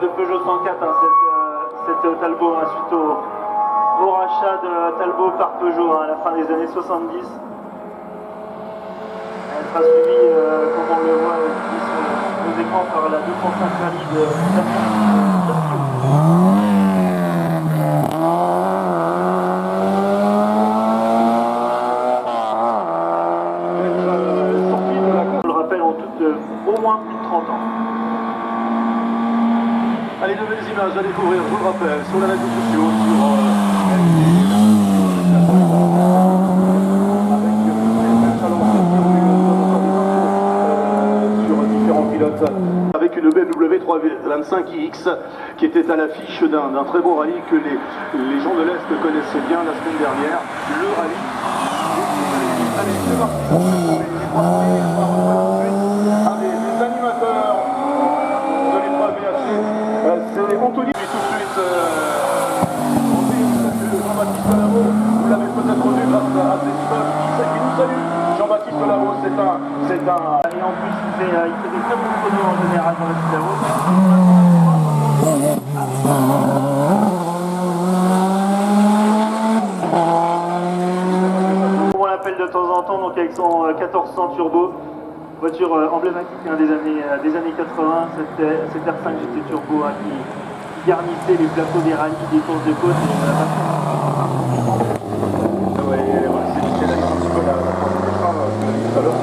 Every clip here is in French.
de Peugeot 104, hein, cette Talbot, hein, suite au rachat de Talbot par Peugeot à la fin des années 70. Elle sera suivie, comme on le voit sur nos écrans, par la 205 rallye de on le rappelle, en tout, au moins plus de 30 ans. Allez, nouvelles images à découvrir, je vous le rappelle, sur les réseaux sociaux, sur différents pilotes, avec une BMW 325iX qui était à l'affiche d'un très beau rallye que les gens de l'Est connaissaient bien la semaine dernière, le rallye. Allez, c'est parti. Les animateurs de l'épreuve c'est Anthony. Et tout de suite, Jean-Baptiste Lavaux, vous l'avez peut-être vu grâce à ces images qui nous salue. Jean-Baptiste Lavaux, c'est un... Et en plus, il fait des très bons chronos en général dans la petite Lavaux. On l'appelle de temps en temps, donc avec son 1400 turbo. Voiture emblématique hein, des années 80, cette R5 GT Turbo hein, qui garnissait les plateaux des rallyes, des courses de côte. C'est là un petit peu la tout à l'heure,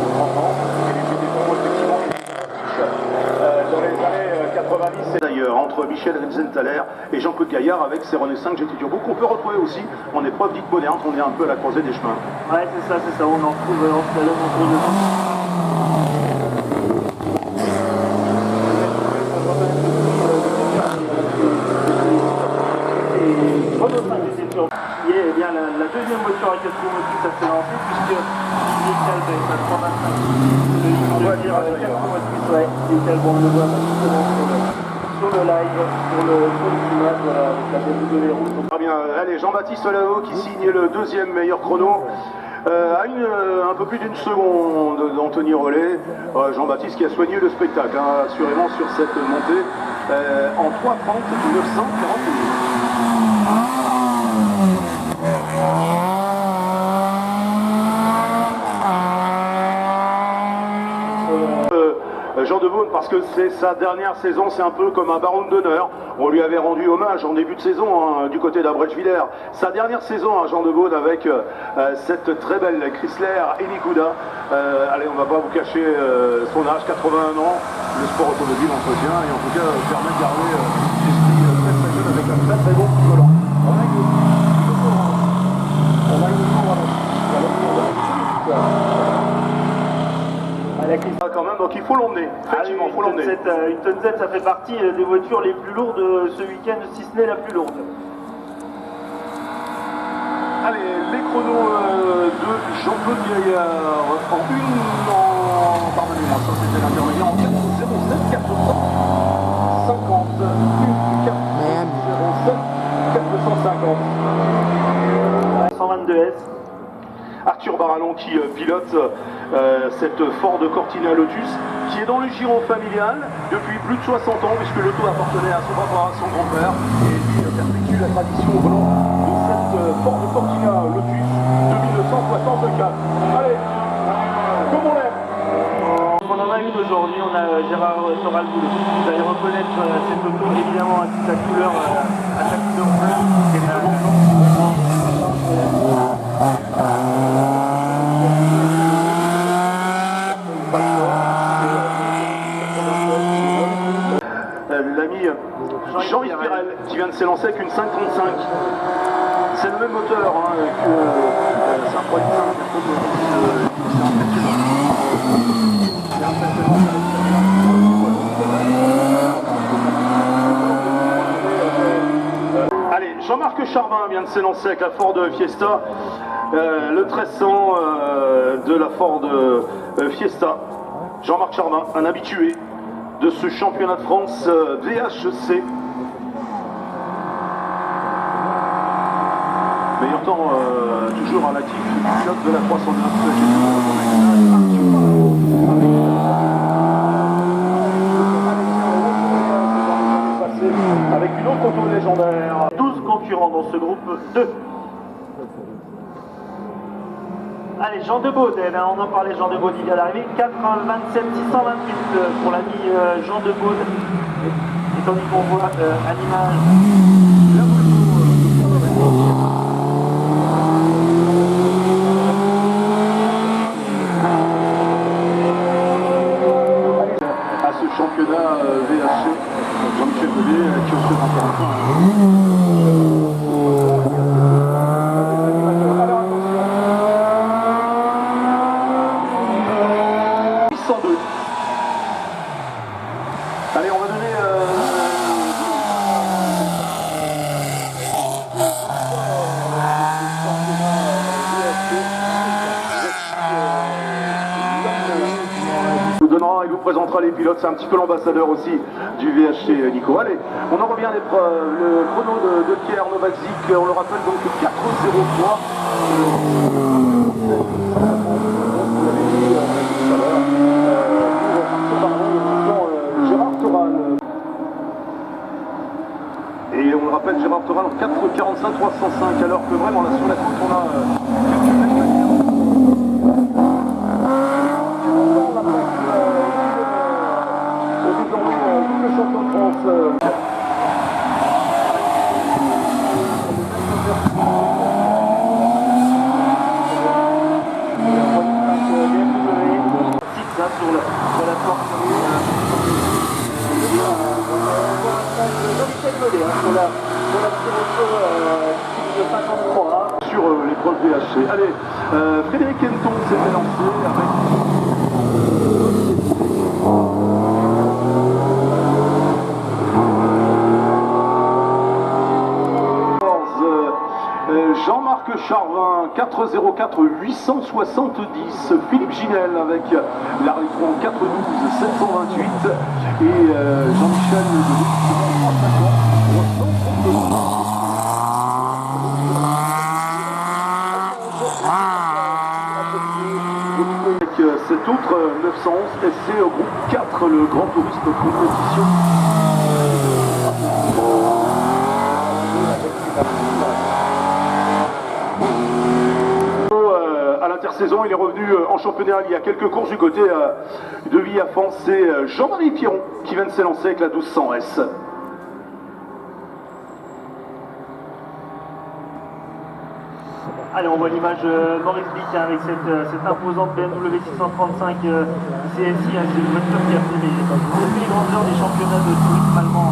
dans les années 90, d'ailleurs, entre Michel Renzenthaler et Jean-Claude Gaillard avec ses Renault 5 GT Turbo qu'on peut retrouver aussi en épreuve dite moderne, on est un peu à la croisée des chemins. Ouais, c'est ça, on en trouve en slalom autour de nous. Qui est bien la deuxième voiture à 4 roues motrices à se lancer, puisque Michael est à 325. Le dire à 4 roues motrices, ouais, Michael, bon, on le voit sur le live, sur l'image, voilà, avec la BMW rouge. Très bien, allez, Jean-Baptiste Lavaux qui signe le deuxième meilleur chrono. À un peu plus d'une seconde d'Anthony Rollet. Jean-Baptiste qui a soigné le spectacle, hein, assurément sur cette montée en 3:30 941. Jean de Beaune, parce que c'est sa dernière saison, c'est un peu comme un baron d'honneur. On lui avait rendu hommage en début de saison hein, du côté d'Abrèche-Villers. Sa dernière saison, hein, Jean de Beaune, avec cette très belle Chrysler Eligouda. Allez, on va pas vous cacher son âge, 81 ans. Le sport automobile entretient et en tout cas permet de garder l'esprit très très jeune avec un très très bon volant. Quand même, donc il faut l'emmener. Effectivement, il faut l'emmener. Une tonne Z, ça fait partie des voitures les plus lourdes ce week-end, si ce n'est la plus lourde. Allez, les chronos de Jean-Claude Gaillard pardonnez-moi, ça c'était l'intermédiaire en 4:07 450 450. 122 S. Arthur Barallon qui pilote cette Ford Cortina Lotus qui est dans le giron familial depuis plus de 60 ans puisque l'auto appartenait à son papa, à son grand-père et lui perpétue la tradition au volant de cette Ford Cortina Lotus de 1964. Allez, comme on l'aime. On en a une aujourd'hui, on a Gérard Soralboul. Vous allez reconnaître cette auto évidemment à sa couleur bleue. L'ami Jean-Yves Pirel qui vient de s'élancer avec une 535. C'est le même moteur hein, que c'est un 3.5. Allez, Jean-Marc Charbin vient de s'élancer avec la Ford Fiesta, le 1300 de la Ford Fiesta. Jean-Marc Charbin, un habitué de ce championnat de France VHC. Meilleur temps toujours à l'actif du pilote de la 309. 2. Allez, Jean de Baude, eh bien, on en parlait, Jean de Baude, il vient d'arriver. 4,27 628 pour l'ami Jean de Baude. Et tandis qu'on voit à l'image la à ce championnat VHC, Jean-Michel Godet, qui offre encore un point. 802. Allez, on va donner... nous donnera et vous présentera les pilotes, c'est un petit peu l'ambassadeur aussi du VHC Nico. Allez, on en revient à l'épreuve, le chrono de Pierre Novacic, on le rappelle donc 4,03. Gérard Toral. Et on le rappelle, Gérard Toral en 4,45 305, alors que vraiment là sur la côte on a le champion de France. sur la porte sur l'épreuve VHC. Allez, Frédéric Henton s'est lancé avec... Jean-Marc Charvin, 404 870, Philippe Ginel avec l'Arlitron 412 728 et Jean-Michel avec cet autre 911 SC au groupe 4, le Grand Tourisme Compétition. À l'intersaison, il est revenu en championnat il y a quelques courses du côté de Villafan. C'est Jean-Marie Piron qui vient de s'élancer avec la 1200S. Allez, on voit l'image Maurice Bic avec cette imposante BMW 635 CSI, c'est une voiture qui a fait les grandeurs des championnats de tourisme allemand.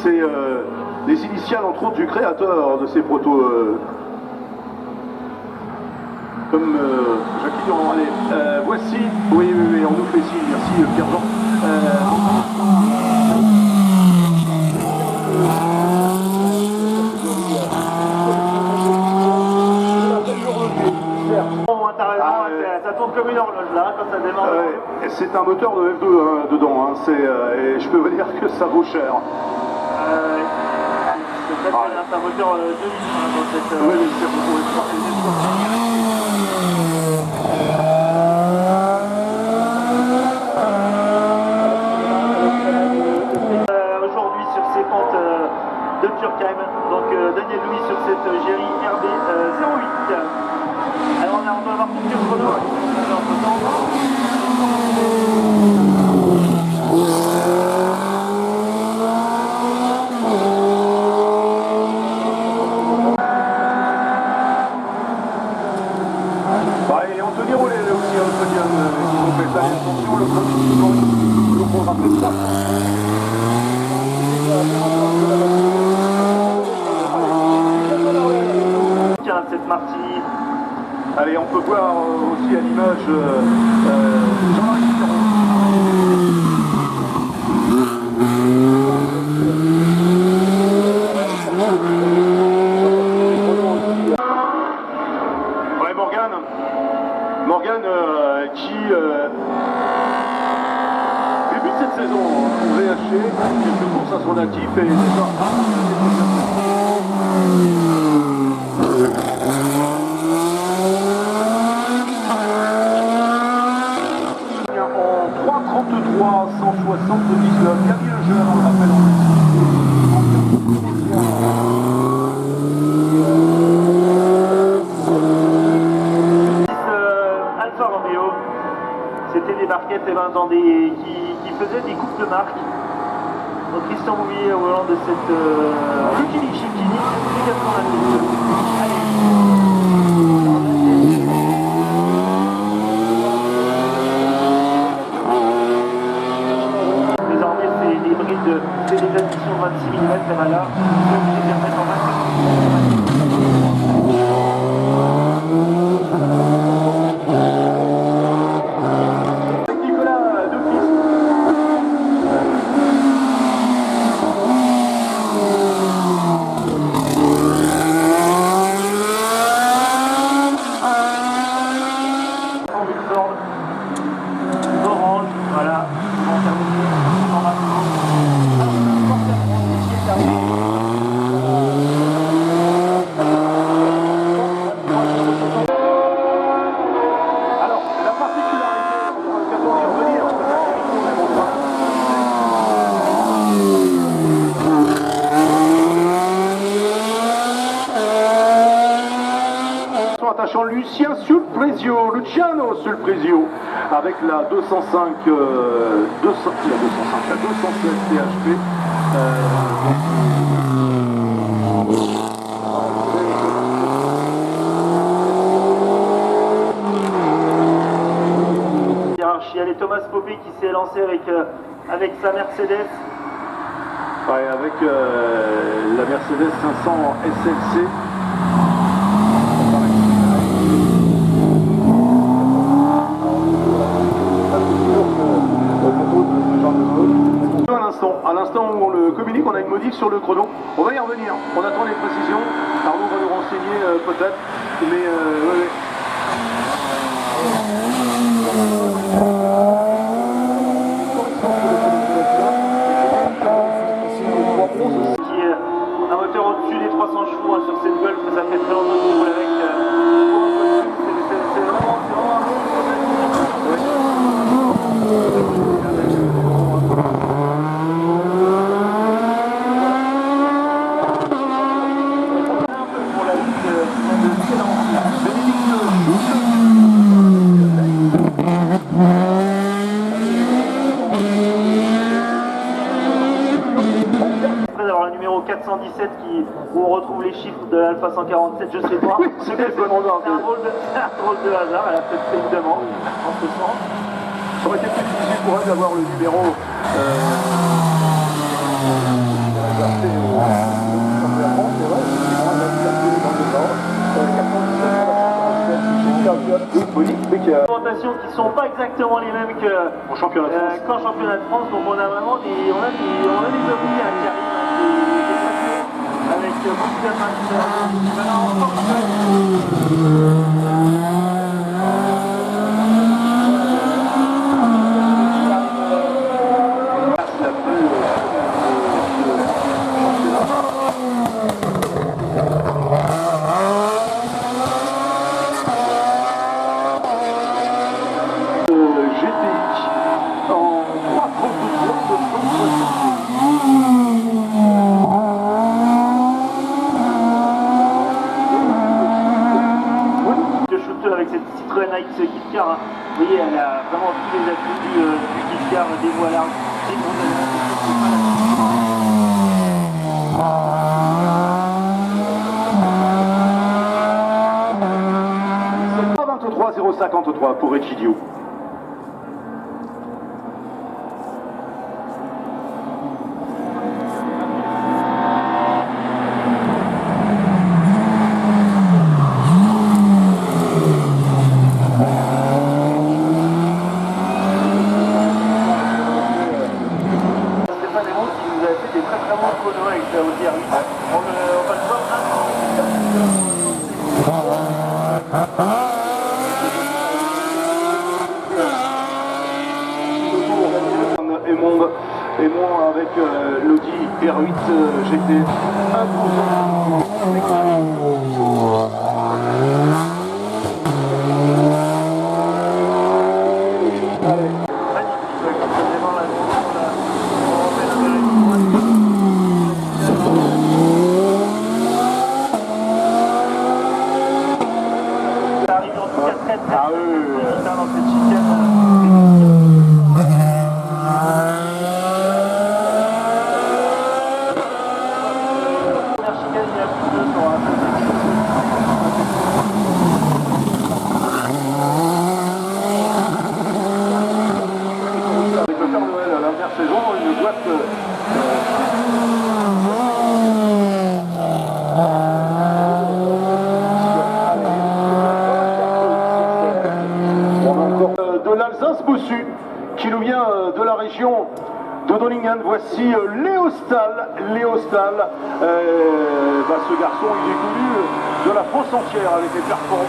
C'est les initiales entre autres du créateur de ces protos, comme Jacques Durand. Allez, voici, oui, on nous fait signe, merci Pierre-Jean. Ça tourne comme une horloge là quand ça démarre. C'est un moteur de F2 dedans, hein, et je peux vous dire que ça vaut cher. C'est un moteur de litre dans cette... Oui, mais c'est pour l'histoire, c'est une aujourd'hui sur ces pentes de Turkheim, donc Daniel Louis sur cette Géry RB 08. Alors on va avoir tout le chrono. Et Anthony Rollet là aussi, un podium qui complète ça. Attention, le programme de ça. Cette Martini. Allez, on peut voir aussi à l'image Jean-Marie Piron. Ouais, Morgane qui débute cette saison au VHC, quelques courses à son actif et déjà 33 179. Camille Lejeune, on le rappelle en Alfa Romeo, c'était des barquettes dans qui faisaient des coupes de marque. Donc Christian Bouvier au volant de cette Lucky Chicini 90. Désormais c'est des brides, c'est des additions de 26 mm, et voilà, on est obligé de les remettre en 25 mm. Nicolas Dupis. Orange, voilà, on va terminer normalement. Alors, la particularité, on aura l'occasion d'y revenir, parce que ça fait beaucoup, mais bon, attachant Lucien Sulprezio, Luciano Sulprezio, avec la 205, la 216 THP. Il y a les Thomas Popé qui s'est lancé avec sa Mercedes. Ouais, avec la Mercedes 500 SLC. À l'instant où on le communique, on a une modif sur le chrono. On va y revenir. On attend les précisions. Arnaud va nous renseigner peut-être. Mais ouais. Qui est un moteur au-dessus des 300 chevaux hein, sur cette Golf, ça fait très longtemps qu'on roule avec. C'est vraiment d'avoir le numéro 417 où on retrouve les chiffres de l'Alpha 147, je sais pas. C'est un drôle de hasard, elle a peut-être fait une demande en ce sens. Ça aurait été plus difficile pour elle d'avoir le numéro. Augmentations qui ne sont pas exactement les mêmes Qu'en championnat de France. qu'en championnat de France, donc on a vraiment des ouvriers qui arrivent avec beaucoup avec cette Citroën AX Kit-Car, hein. Vous voyez, elle a vraiment tous les atouts du Kit-Car, des voiles larges, des gros C'est 23 053 pour Egidio. Et moi avec l'Audi R8 GT qui nous vient de la région de Dollingen. Voici Léo Stahl. Léo Stahl, ce garçon, il est connu de la France entière avec les performances.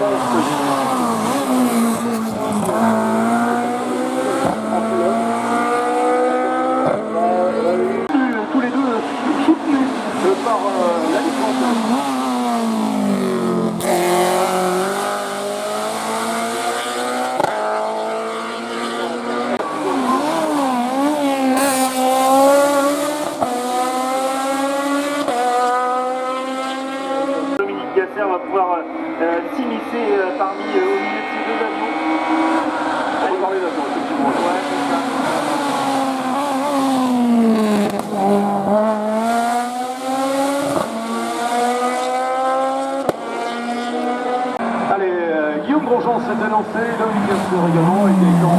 Tous les deux soutenus par la licence. Dominique Gasser va pouvoir s'immiscer parmi au milieu de ces deux avions. On va parler d'avion, effectivement. Ouais, c'est ça. Allez, Guillaume Grosjean s'est lancé, Dominique Gasser également, et Gaëtan.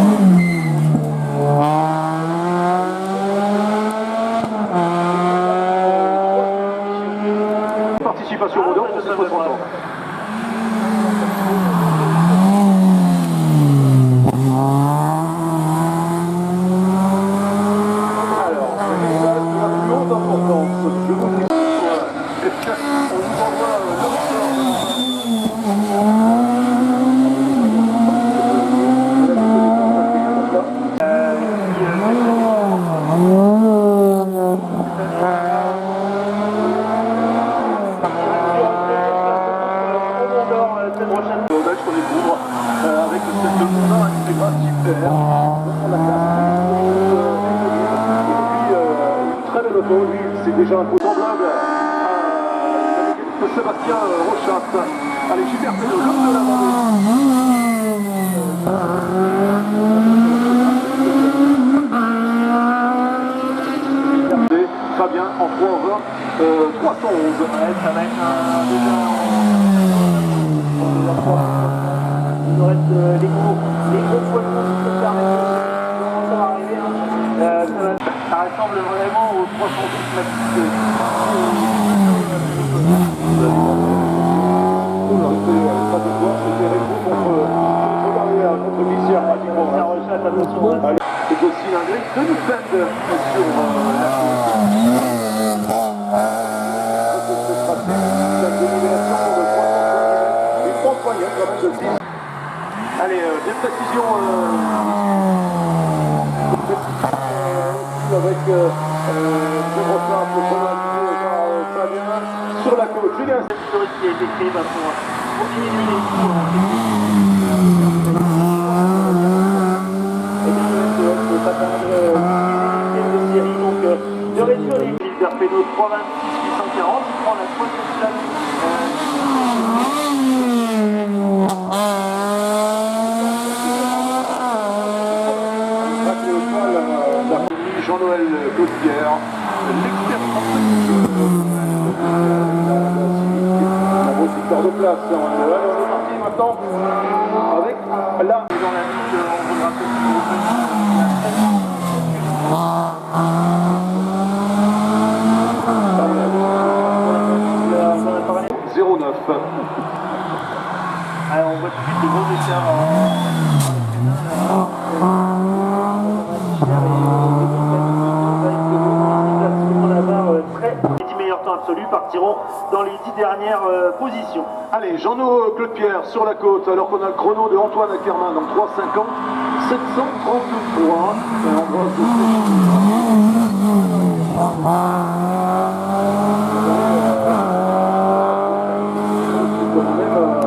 Participation moteur pour ces 60 ans. Alors, c'est la plus haute importance. Je vous dis, on vous envoie sur les cours avec cette Honda Integra super. Et puis une très belle auto, lui c'est déjà un peu semblable à Sébastien Rochat. Allez, super pédo, l'homme de la Vendée. Fabien en 3 over 311. Ouais, ça va être déjà il nous reste les gros poissons qui se permettent de arriver. Ça ressemble vraiment aux 310 Matic. C'était Rémo contre Missière pratiquement. C'est aussi l'ingrédient de nous sur allez, des précisions avec sur la côte. Julien, cette historique qui a été créée pour diminuer les coûts. Et bien, ça permet de série, donc de réduire les Gilbert Pénaud 326 840, il prend la 60 place. Jean-Noël Gauthier, l'expert la grosse victoire de place. Allez, on est parti maintenant avec la... Dans la lutte, on voudra peut-être 09. Alors, on voit tout de suite le gros écart Les 10 meilleurs temps absolus partiront dans les 10 dernières positions. Allez, Jean-Noël Claude-Pierre sur la côte, alors qu'on a le chrono de Antoine Ackermann en 3,50, 732 points.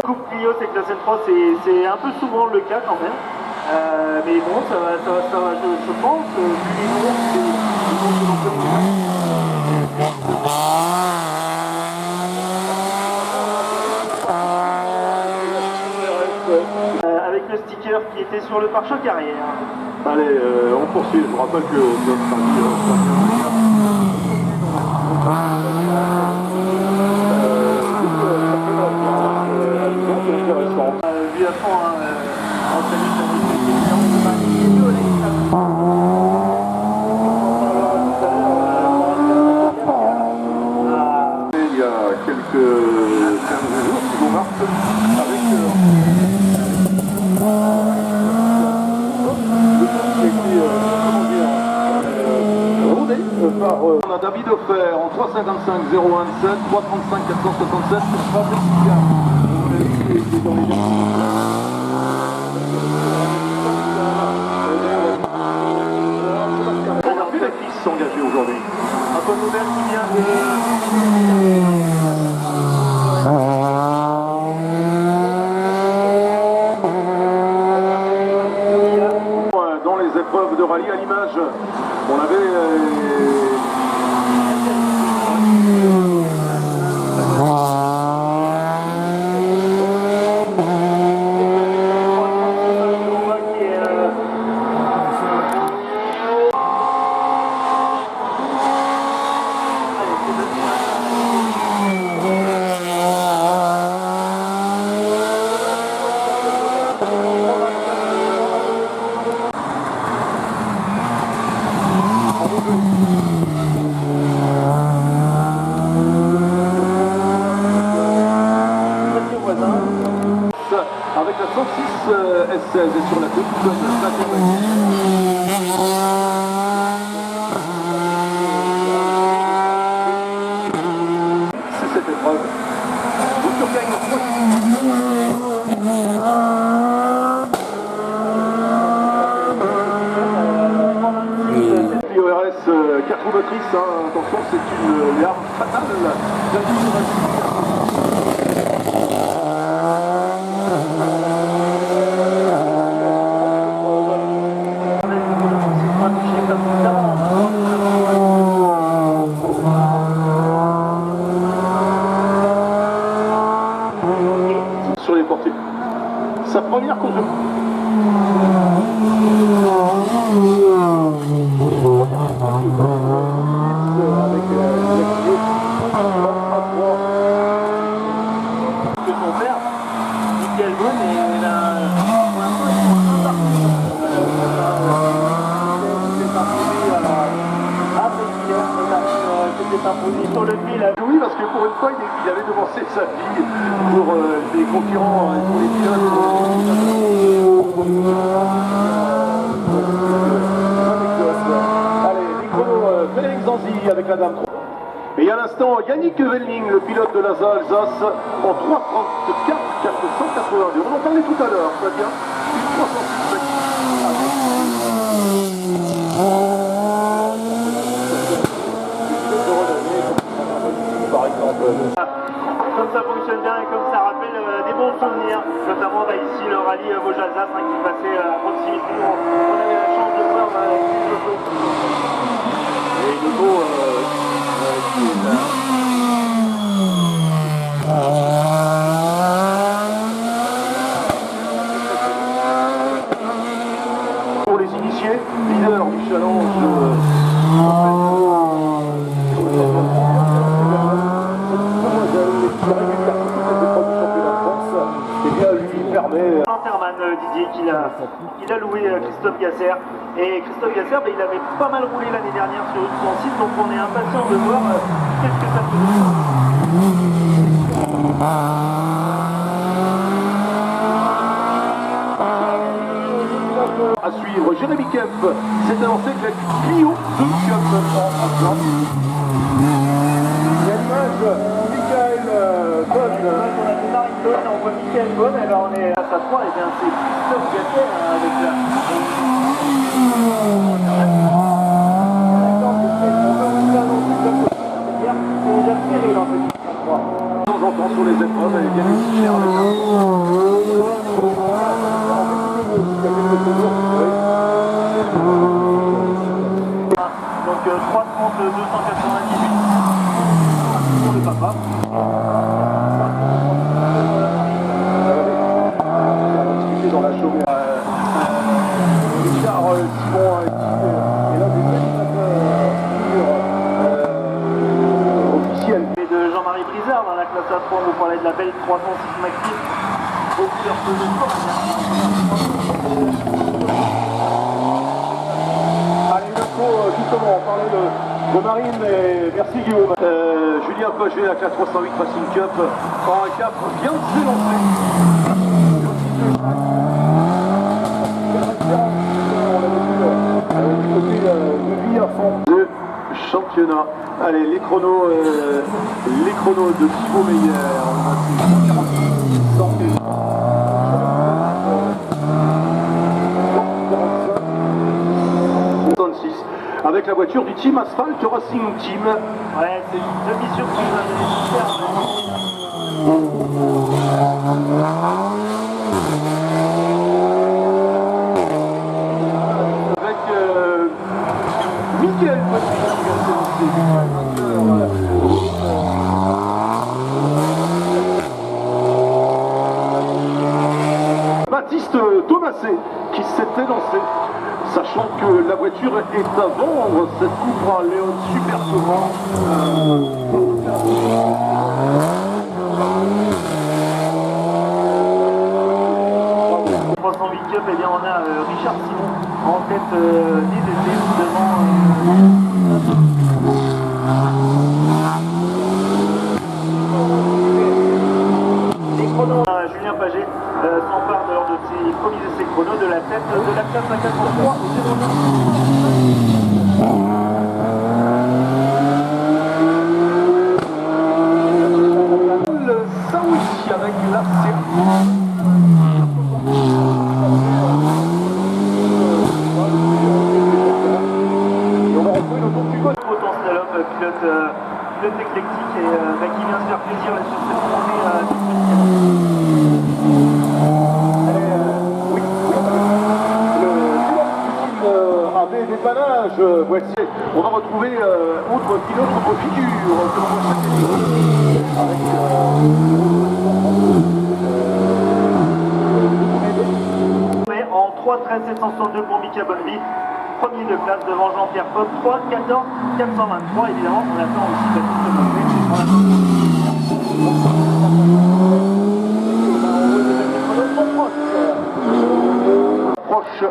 Coupe Clio, c'est que la scène 3, c'est un peu souvent le cas quand même. Mais bon, ça va, je pense, vu les noms, avec le sticker qui était sur le pare-choc arrière. Allez, on poursuit. Je vous rappelle que notre ami vu à fond, en salut, ça il y a quelques 15 jours, si vous marquez, avec le qui a été par... on a David Offer en 3,55 0,27, 3,35 467 pour Fabrice Picard. On a vu la fille s'engager aujourd'hui. Antoine Aubert qui vient de... Dans les épreuves de rallye à l'image, on avait... avec la 106 S16 et sur la côte c'est cette épreuve. Voiture gagne PORS 4 roues motrices, attention, c'est une arme fatale. Sur les portiers. Sa première course de que son père, Michael Bonne, et là, c'était imposé sur le fil. Oui, parce que pour une fois, il avait devancé sa fille pour les concurrents, pour les pilotes. Allez, les chronos, Félix Zanzi avec la dame. Et à l'instant, Yannick Welling, le pilote de l'ASA Alsace, en 3,34 482. On en parlait tout à l'heure, Fabien. 306. Par exemple. Comme ça fonctionne bien et comme ça rappelle des bons souvenirs, notamment ici le rallye Vosges-Alsace qui passait à proximité. On avait la chance de voir Et de beau pour les initiés, leader du challenge. Interman Didier qui a loué Christophe Gasser, et Christophe Gasser il avait pas mal roulé l'année dernière sur une 106, donc on est impatient de voir qu'est-ce que ça peut À suivre, Jérémy Kempf s'est annoncé que la Clio 2 Cup en il y a l'image, Michael Bonne. On a démarré une bonne, on voit Michael Bonne, alors on est à sa 3, et bien c'est Christophe Gasser avec la... De temps en temps sur les épreuves, elle est bien légère. Donc 3,30 298 pour le papa. Dans la chaumière. Richard Simon est l'un des animateurs officiels. Et de Jean-Marie Brizard dans la classe A3, on vous parlait de la belle 306 Maxi. Au cœur de Allez, il faut justement parler de Marine, mais merci Guillaume. Julien Paget avec la 308 Racing Cup en un cap vient de s'élancer. On l'a vu du côté de vie à fond. De championnat. Allez, les chronos de Thibaut Meyer. 66 avec la voiture du team Asphalt Racing Team. Ouais, c'est une demi-surprise. Avec Mickaël Baptiste Thomasé qui s'était lancé, sachant que la voiture est à vendre, cette Cupra Leon Super Touring. 308 Cup, et bien on a Richard Simon en tête des essais devant les chronos. Julien Paget s'empare lors de ses premiers essais chronos de la tête de la classe à 403. Le Saoui avec la série. Pilote éclectique et qui vient se faire plaisir là, sur cette tournée avait des panaches, voici. On va retrouver autre pilote, autre figure que l'on voit chaque mais en 3-13-762 pour Mika Bonnevi. Premier de classe devant Jean-Pierre Pop, 3, 14, 423. Évidemment, on attend aussi Baptiste Thomasé. Proche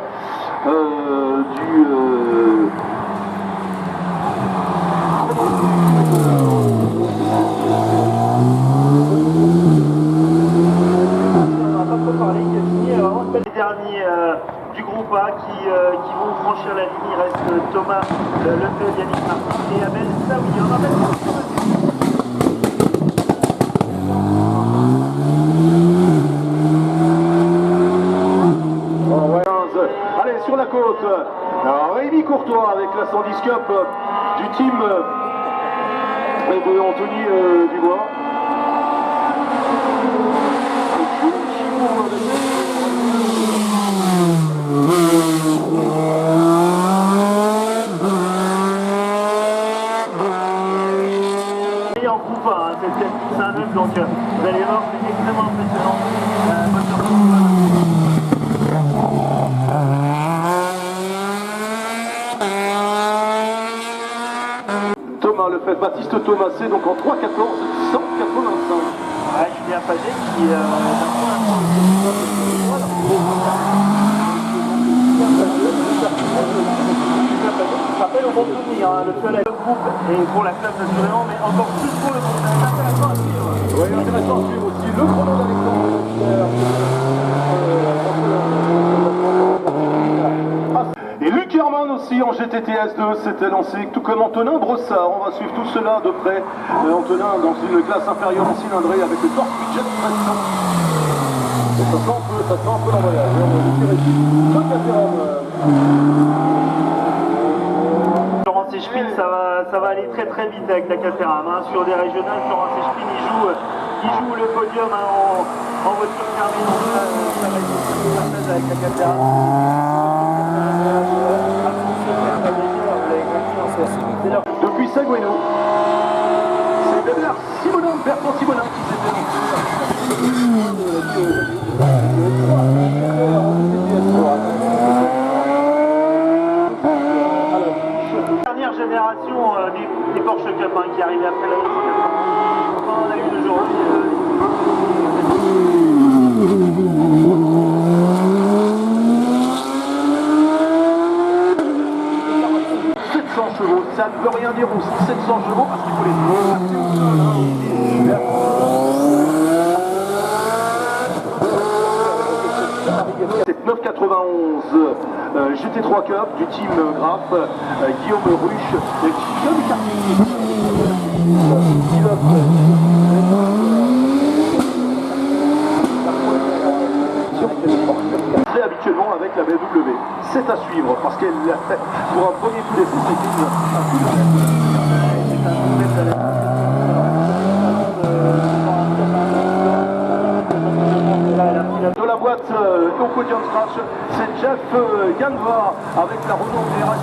les derniers du groupe A qui vont franchir la ligne. Il reste Thomas Lefebvre, Yannick Martin et Abel Saoui. On rappelle allez, sur la côte, Rémi Courtois avec la 110 Cup du team de Anthony Dubois. Et en groupe A, hein, c'est un 9, donc vous allez voir, c'est extrêmement impressionnant. Thomas le fait, Baptiste Thomasé, donc en 3-14, 185. Ouais, Julien Paget qui je rappelle au bon souvenir, hein, le seul groupe et pour la classe naturellement, mais encore plus pour le groupe. C'est intéressant à suivre. Oui, intéressant à suivre aussi le chrono d'Alexandre. Et Luc Hermann aussi en GTTS2 s'était lancé, tout comme Antonin Brossard. On va suivre tout cela de près. Antonin dans une classe inférieure en cylindrée avec le torque jet pression. Ça sent un peu l'envoyage. Laurent Sechpin, ça va aller très très vite avec la Caterham. Hein. Sur des régionales, Laurent Sechpin il joue le podium hein, en voiture fermée. Donc ça va être une partage avec la Caterham. Depuis Sagüeno, c'est Bernard Simonin, Bertrand Simonin qui s'était Dernière génération des Porsche Cup hein, qui arrivait après la RC 80. On a eu aujourd'hui. 700 chevaux, ça ne veut rien dire aussi 700 chevaux parce qu'il faut les Cette 991 GT3 Cup du team Graf, Guillaume Ruche, Guillaume Cartier habituellement avec la BMW. C'est à suivre parce qu'elle pour un premier coup d'essai, de la boîte au podium scratch, c'est Jeff Ganva avec la Renault DRS.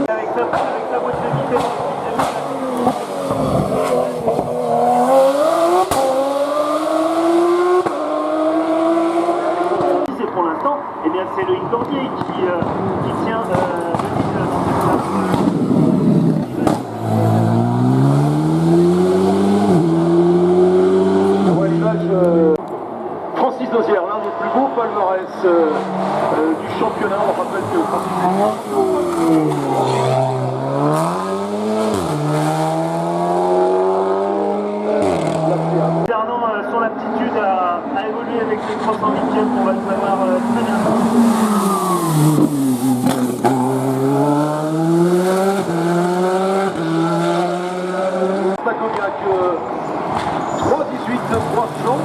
Avec sa boîte de vitesse. Pour l'instant, eh bien c'est Loïc Cordier qui tient dans cette Francis Dozière, l'un des plus beaux palmarès du championnat. On rappelle que Francis concernant son aptitude à évoluer avec les 308e, on va le savoir très bientôt. Pacognac 318 300.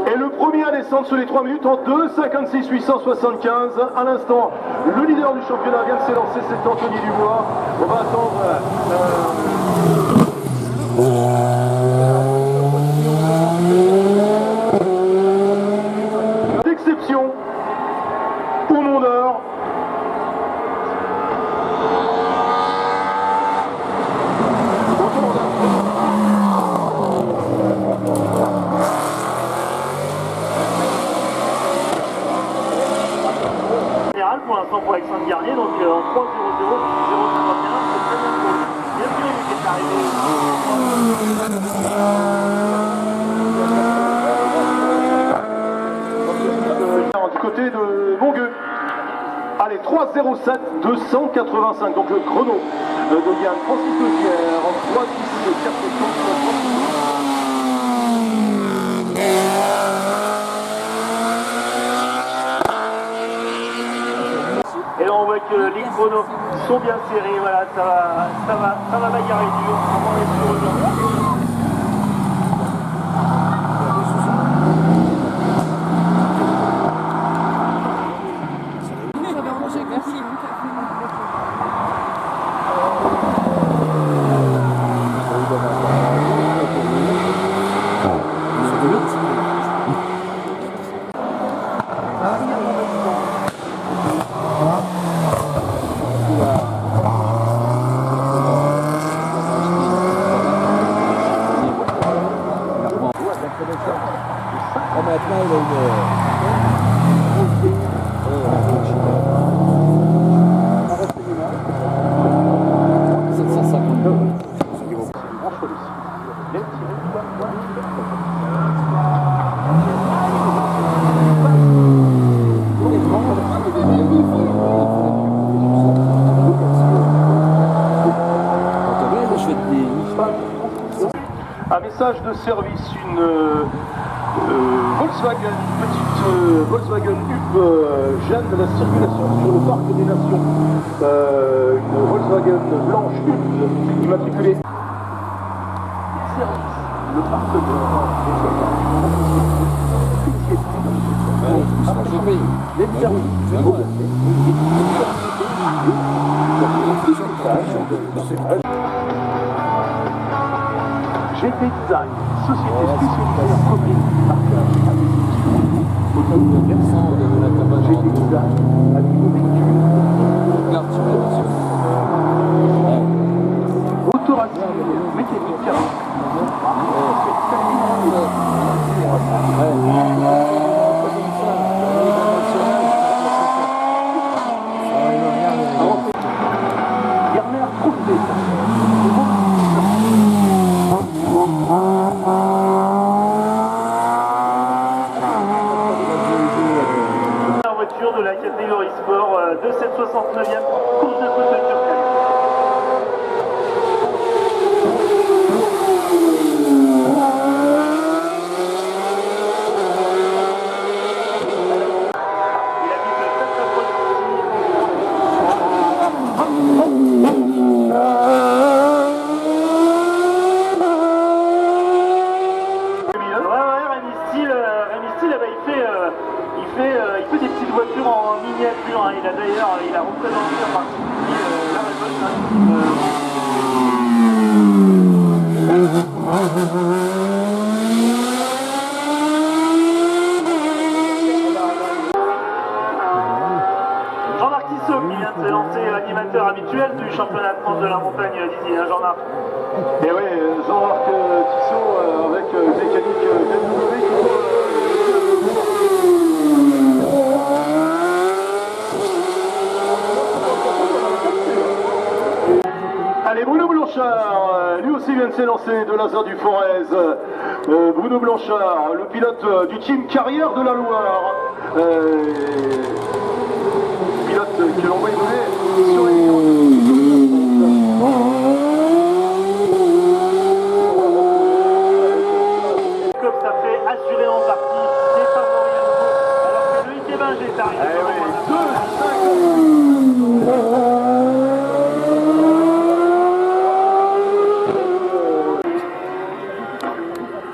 Et le premier à descendre sur les 3 minutes en 2,56 875. À l'instant, le leader du championnat vient de s'élancer, c'est Anthony Dubois. On va attendre. D'exception au Mont d'Or. Général pour l'instant pour Alexandre Garnier, donc en 3-0-0, 0-51, c'est très bien pour lui. Bien sûr, lui qui est arrivé. Du côté de Mongueux. Allez, 3,07 285. Donc le chrono de Yann Francis Dozière en 3,10 Et là on voit que les chronos sont bien serrés, voilà, ça va bagarrer dur. On est sur un message de service, une Volkswagen, petite Volkswagen Up Jeanne de la circulation sur le parc des Nations, une Volkswagen blanche Up immatriculée. Service, le partenaire les services. GT Design, société spécialisée en commune, marquage, GT Design, à niveau véhicule. Autoradio, mécanique, Bernard Trouvé. 69e course de fauteuil sur cale. Il fait des petites voitures en miniature, hein. Il a représenté en particulier la révolte. Jean-Marc Tissot qui vient de se lancer animateur habituel du championnat de France de la montagne d'ici, hein, Jean-Marc. Et oui, Jean-Marc Tissot avec mécanique BMW. Allez, Bruno Blanchard, lui aussi vient de s'élancer de Lazare du Forez. Bruno Blanchard, le pilote du team Carrière de la Loire. Pilote que l'on va évoluer sur les... Comme ça fait assurer en partie des favoris à nouveau, alors que Loïc Ebinger est arrivé.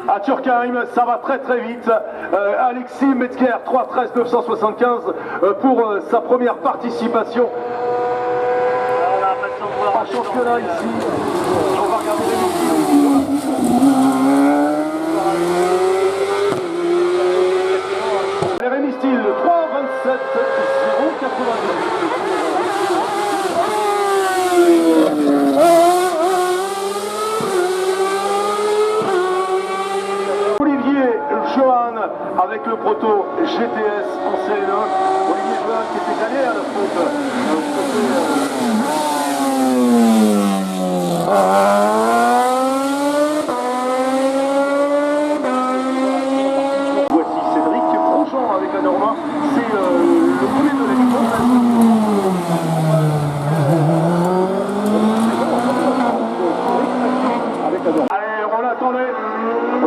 À Turckheim, ça va très très vite. Alexis Metzger, 3-13 975 pour sa première participation en championnat ici. On va regarder les Rémi Steele, 3-27 082. Johan avec le proto GTS en CN1. Olivier Johan qui était allé à la faute. Voici Cédric Grosjean avec la Norma. C'est le premier de l'équipe. Allez, on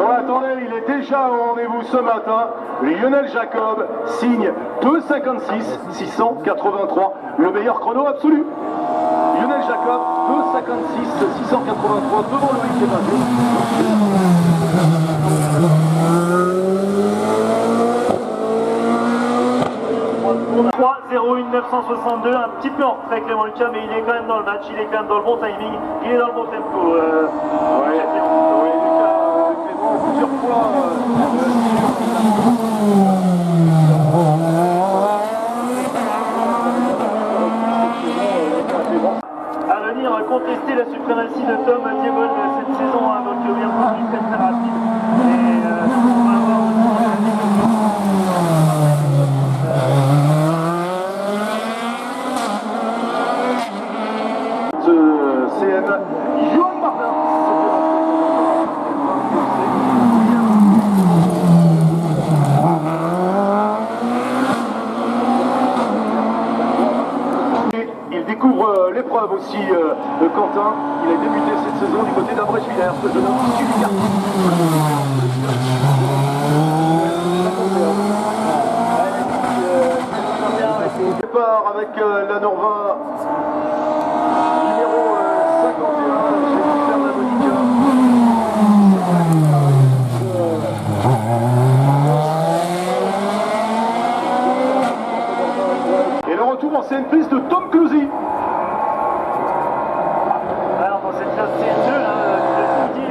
l'attendait, il est déjà au rendez-vous ce matin. Lionel Jacob signe 2,56 683, le meilleur chrono absolu. Lionel Jacob, 2,56 683 devant Loïc Ebinger. 3-0-1 962, un petit peu en retrait Clément Lucas, mais il est quand même dans le match, il est quand même dans le bon timing, il est dans le bon tempo. Oui, Lucas, Clément, plusieurs fois. À venir contester la suprématie de Tom Diebol cette saison, hein, donc bien entendu très très rapide. Et on va avoir CN, Johan Martin. Il découvre l'épreuve aussi, Quentin. Il a débuté cette saison du côté d'Abrèche-Villers, ce jeune homme issu du quartier. Départ avec la Norva numéro 51, Jennifer Lamonica. Et le retour en CN piste de Tom Clusy. alors dans cette classe CN2, là, je vous dis,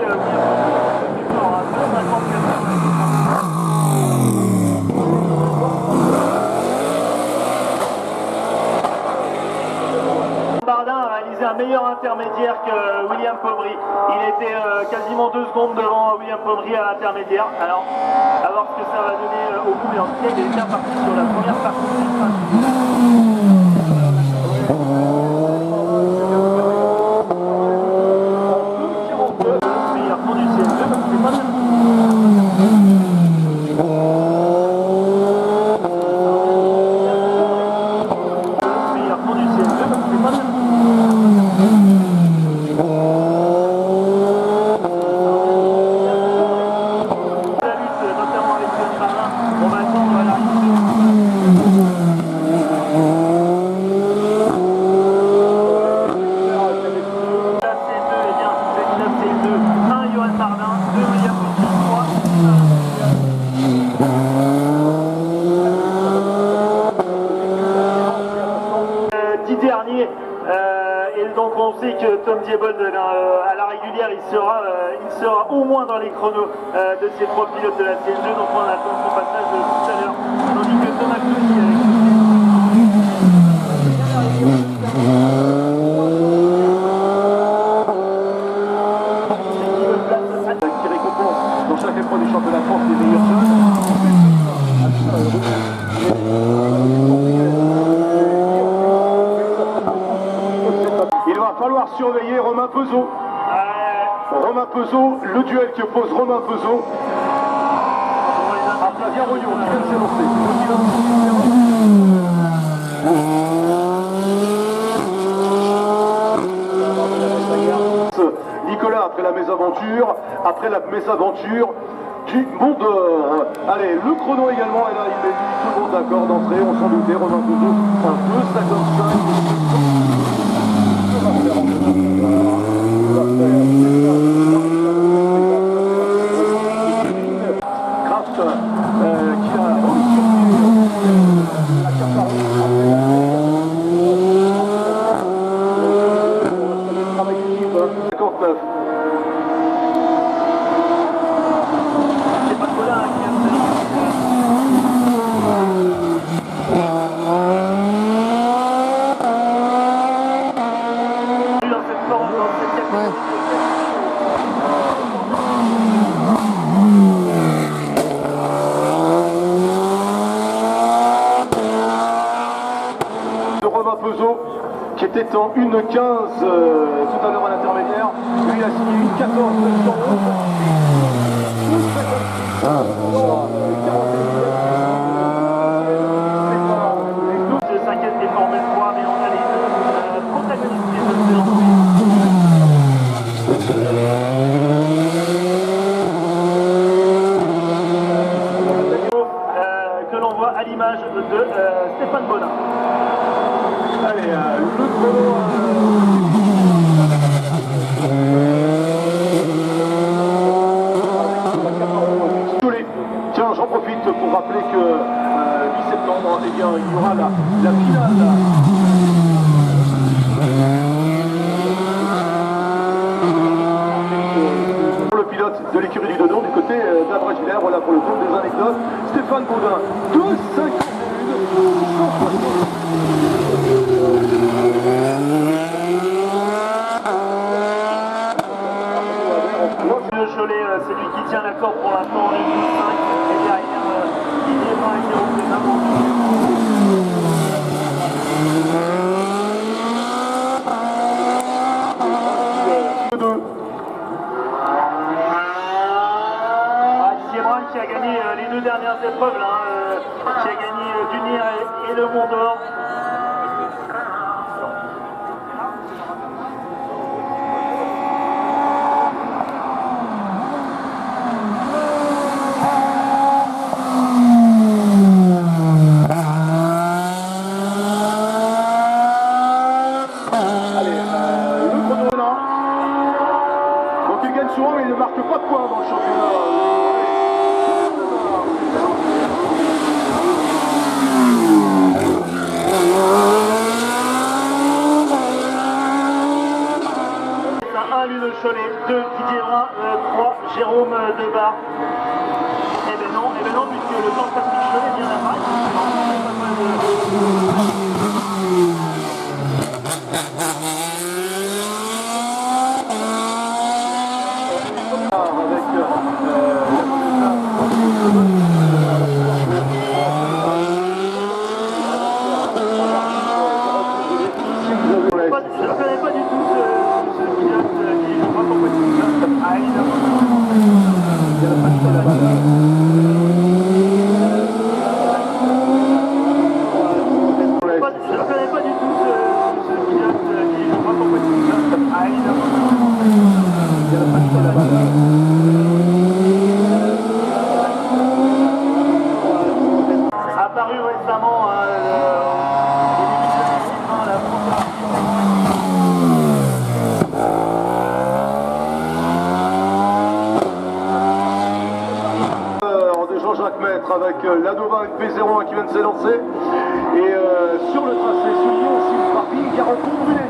Bardin a réalisé un meilleur intermédiaire que William Paubry. Il était quasiment 2 secondes devant William Paubry à l'intermédiaire. Alors, à voir ce que ça va donner au bout. Mais en tout cas, il est bien parti sur la première partie. Meilleur temps du CN2, c'est pas meilleur temps du Et donc on sait que Tom Diebold à la régulière il sera au moins dans les chronos de ces trois pilotes de la CN2, donc on attend son passage tout à l'heure. Tandis que Thomas qui récompense dans chaque épreuve du championnat de France les meilleurs jeunes. Il va falloir surveiller Romain Peuzot. Romain Peuzot, le duel que pose Romain Peuzot à Flavien Royon qui vient de s'élancer. Nicolas après la mésaventure du Mont d'Or. Allez, le chrono également, et là il met tout le monde d'accord d'entrée, on s'en doutait, Romain Peuzot, 2,55. Kraft qui a qui était en 1,15 tout à l'heure à l'intermédiaire. Lui, il a signé 1,14. Je s'inquiète des Formule 3, mais on a les deux protagonistes des que l'on voit à l'image de Stéphane Bonin. Allez, le chrono. Tiens, j'en profite pour rappeler que 8 septembre, eh bien, il y aura la finale. Pour le pilote de l'écurie du Dodon du côté d'Abrège-Villers, voilà pour le compte des anecdotes. Stéphane Baudin, 2,51. Le Cholet, c'est lui qui tient la corde pour l'instant en 5 et derrière Didier Brun qui représente. Didier Brun qui a gagné les deux dernières épreuves, là, qui a gagné Dunir et le Mont d'Or. Mais il ne marque pas de points dans le championnat. Lui le Cholet, 2 Didier Brun, 3 Jérôme Debar. Eh ben non, puisque le temps de Patrick Cholet vient d'apparaître. Je ne connais pas du tout ce pilote qui est pas compétitif. Ah, évidemment. Je ne connais pas du tout ce pilote qui est pas compétitif. Ah, évidemment. Apparu récemment Jean-Jacques Maître avec la Nova P01 qui vient de s'élancer et sur le tracé souligné aussi par Bill Garenton Brunet.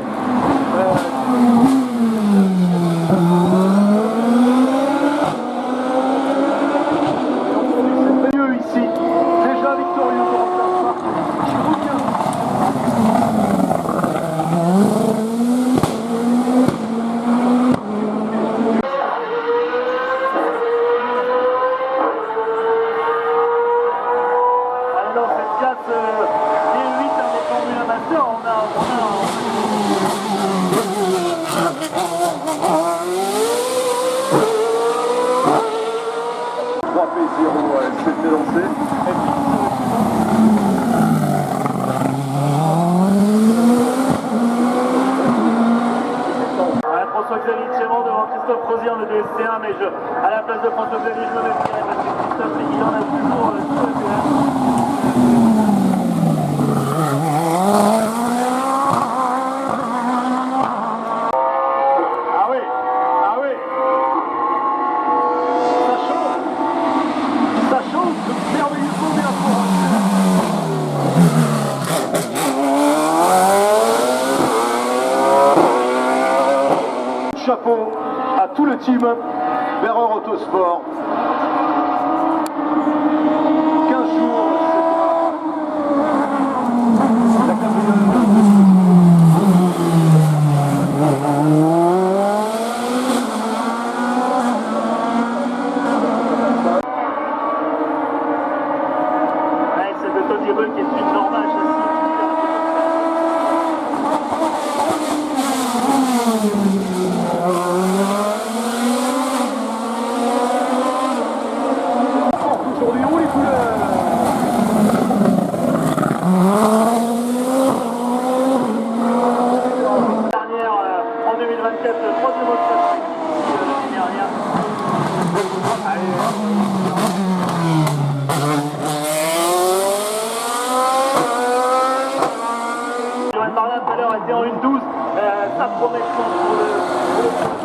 Christophe Rosier, le DSC1, mais à la place de François Xavier, je me méfierais parce que Christophe, il en a toujours tout à faire. Chapeau à tout le team Berreur Autosport. 15 jours, c'est la Ouais, c'est le Tony Hall qui est une normale châssis. aujourd'hui haut les couleurs. Dernière en 2024, le troisième autre l'année dernière. Johan Marlin tout à l'heure était en 1.12, ça promet je pense pour le